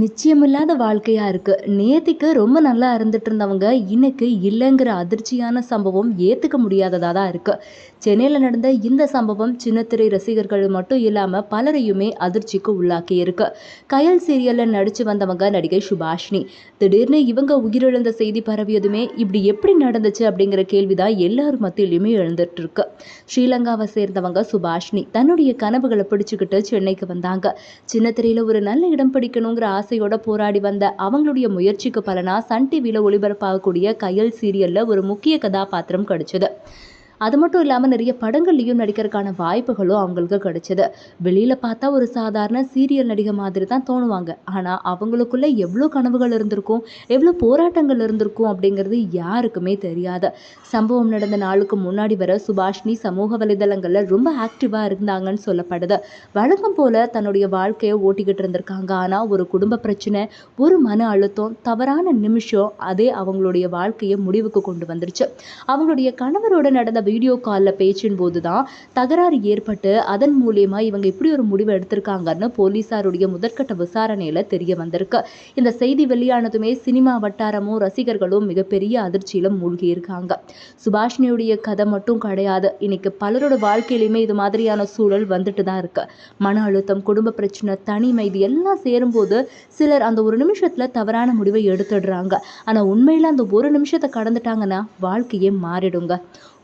நிச்சயமில்லாத வாழ்க்கையா இருக்கு. நேத்திக்கு ரொம்ப நல்லா இருந்துட்டு இருந்தவங்க, இன்னைக்கு இல்லங்கிற அதிர்ச்சியான சம்பவம் ஏத்துக்க முடியாததா தான் இருக்கு. சென்னையில நடந்த இந்த சம்பவம் சின்னத்திரை ரசிகர்கள் மட்டும் இல்லாம பலரையுமே அதிர்ச்சிக்கு உள்ளாக்கி இருக்கு. கயல் சீரியல்ல நடிச்சு வந்தவங்க நடிகை சுபாஷினி. திடீர்னு இவங்க உயிரிழந்த செய்தி பரவியதுமே இப்படி எப்படி நடந்துச்சு அப்படிங்கிற கேள்விதான் எல்லார் மத்தியிலுமே எழுந்துட்டு இருக்கு. ஸ்ரீலங்காவை சேர்ந்தவங்க சுபாஷினி தன்னுடைய கனவுகளை பிடிச்சுக்கிட்டு சென்னைக்கு வந்தாங்க. சின்னத்திரையில ஒரு நல்ல இடம் பிடிக்கணுங்கிற ஆசையோட போராடி வந்த அவங்களுடைய முயற்சிக்கு பலனா சன் டிவியில ஒளிபரப்பாகக்கூடிய கயல் சீரியல்ல ஒரு முக்கிய கதாபாத்திரம் கிடைச்சது. அது மட்டும் இல்லாமல் நிறைய படங்கள்லையும் நடிக்கிறதுக்கான வாய்ப்புகளும் அவங்களுக்கு கிடைச்சது. வெளியில் பார்த்தா ஒரு சாதாரண சீரியல் நடிகை மாதிரி தான் தோணுவாங்க. ஆனால் அவங்களுக்குள்ள எவ்வளோ கனவுகள் இருந்திருக்கும், எவ்வளோ போராட்டங்கள் இருந்திருக்கும் அப்படிங்கிறது யாருக்குமே தெரியாது. சம்பவம் நடந்த நாளுக்கு முன்னாடி வர சுபாஷினி சமூக வலைதளங்களில் ரொம்ப ஆக்டிவாக இருந்தாங்கன்னு சொல்லப்படுது. வழக்கம் போல தன்னுடைய வாழ்க்கையை ஓட்டிக்கிட்டு இருந்திருக்காங்க. ஆனால் ஒரு குடும்ப பிரச்சனை, ஒரு மன அழுத்தம், தவறான நிமிஷம் அதே அவங்களுடைய வாழ்க்கையை முடிவுக்கு கொண்டு வந்துருச்சு. அவங்களுடைய கணவரோட நடந்த வீடியோ காலில் பேச்சின் போது தான் தகராறு ஏற்பட்டு அதன் மூலியமா இவங்க இப்படி ஒரு முடிவு எடுத்திருக்காங்கன்னு போலீசாருடைய முதற்கட்ட விசாரணையில தெரிய வந்திருக்கு. இந்த செய்தி வெளியானதுமே சினிமா வட்டாரமும் ரசிகர்களும் மிகப்பெரிய அதிர்ச்சியில மூழ்கி இருக்காங்க. சுபாஷினியுடைய கதை மட்டும் கிடையாது, இன்னைக்கு பலரோட வாழ்க்கையிலுமே இது மாதிரியான சூழல் வந்துட்டு தான் இருக்கு. மன அழுத்தம், குடும்ப பிரச்சனை, தனிமை இது எல்லாம் சேரும்போது சிலர் அந்த ஒரு நிமிஷத்துல தவறான முடிவை எடுத்துடுறாங்க. ஆனா உண்மையில அந்த ஒரு நிமிஷத்தை கடந்துட்டாங்கன்னா வாழ்க்கையே மாறிடுங்க.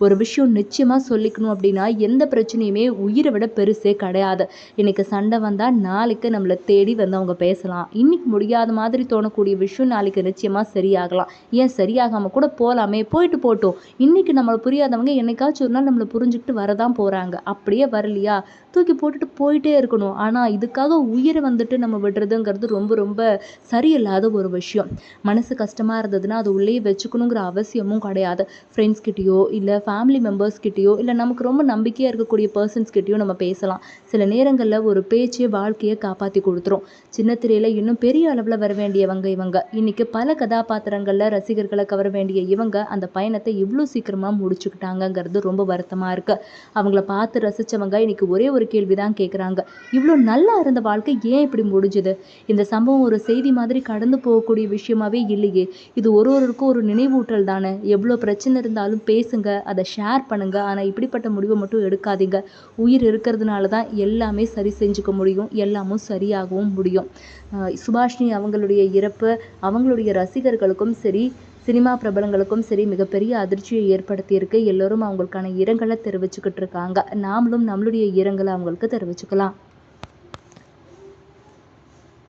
ஒரு விஷயம் நிச்சயமா சொல்லிக்கணும் அப்படின்னா, எந்த பிரச்சனையுமே உயிரை விட பெருசே கிடையாது. இன்னைக்கு சண்டை வந்தா நாளைக்கு நம்மளை தேடி வந்து அவங்க பேசலாம். இன்னைக்கு முடியாத மாதிரி தோணக்கூடிய விஷயம் நாளைக்கு நிச்சயமா சரியாகலாம். ஏன் சரியாகாம கூட போலாமே, போயிட்டு போட்டோம். இன்னைக்கு நம்மளை புரியாதவங்க என்னைக்காச்சும் ஒரு நாள் நம்மளை புரிஞ்சுக்கிட்டு வரதான் போறாங்க. அப்படியே வரலையா தூக்கி போட்டுட்டு போயிட்டே இருக்கணும். ஆனா இதுக்காக உயிரை வந்துட்டு நம்ம விடுறதுங்கிறது ரொம்ப ரொம்ப சரியில்லாத ஒரு விஷயம். மனசு கஷ்டமா இருந்ததுன்னா அது உள்ளே வச்சுக்கணுங்கிற அவசியமும் கிடையாது. ஃப்ரெண்ட்ஸ் கிட்டயோ இல்லை ஃபேமிலி மெம்பர்ஸ் கிட்டயோ இல்லை நமக்கு ரொம்ப நம்பிக்கையாக இருக்கக்கூடிய பர்சன்ஸ் கிட்டயோ நம்ம பேசலாம். சில நேரங்களில் ஒரு பேச்சே வாழ்க்கையை காப்பாற்றி கொடுத்துரும். சின்ன திரையில இன்னும் பெரிய அளவில் வர வேண்டியவங்க இவங்க. இன்னைக்கு பல கதாபாத்திரங்களில் ரசிகர்களை கவர வேண்டிய இவங்க அந்த பயணத்தை இவ்வளோ சீக்கிரமாக முடிச்சுக்கிட்டாங்கங்கிறது ரொம்ப வருத்தமாக இருக்கு. அவங்கள பார்த்து ரசித்தவங்க இன்னைக்கு ஒரே ஒரு கேள்வி தான் கேட்குறாங்க, இவ்வளோ நல்லா இருந்த வாழ்க்கை ஏன் இப்படி முடிஞ்சுது? இந்த சம்பவம் ஒரு செய்தி மாதிரி கடந்து போகக்கூடிய விஷயமாவே இல்லையே. இது ஒருவருக்கும் ஒரு நினைவூட்டல் தானே. எவ்வளோ பிரச்சனை இருந்தாலும் பேசுங்க, அதை ஷேர் பண்ணுங்க. ஆனால் இப்படிப்பட்ட முடிவை மட்டும் எடுக்காதீங்க. உயிர் இருக்கிறதுனால தான் எல்லாமே சரி செஞ்சுக்க முடியும், எல்லாமும் சரியாகவும் முடியும். சுபாஷினி அவங்களுடைய இறப்பு அவங்களுடைய ரசிகர்களுக்கும் சரி, சினிமா பிரபலங்களுக்கும் சரி மிகப்பெரிய அதிர்ச்சியை ஏற்படுத்தியிருக்கு. எல்லோரும் அவங்களுக்கான இரங்கலை தெரிவிச்சுக்கிட்டு இருக்காங்க. நாமளும் நம்மளுடைய இரங்கலை அவங்களுக்கு தெரிவிச்சுக்கலாம்.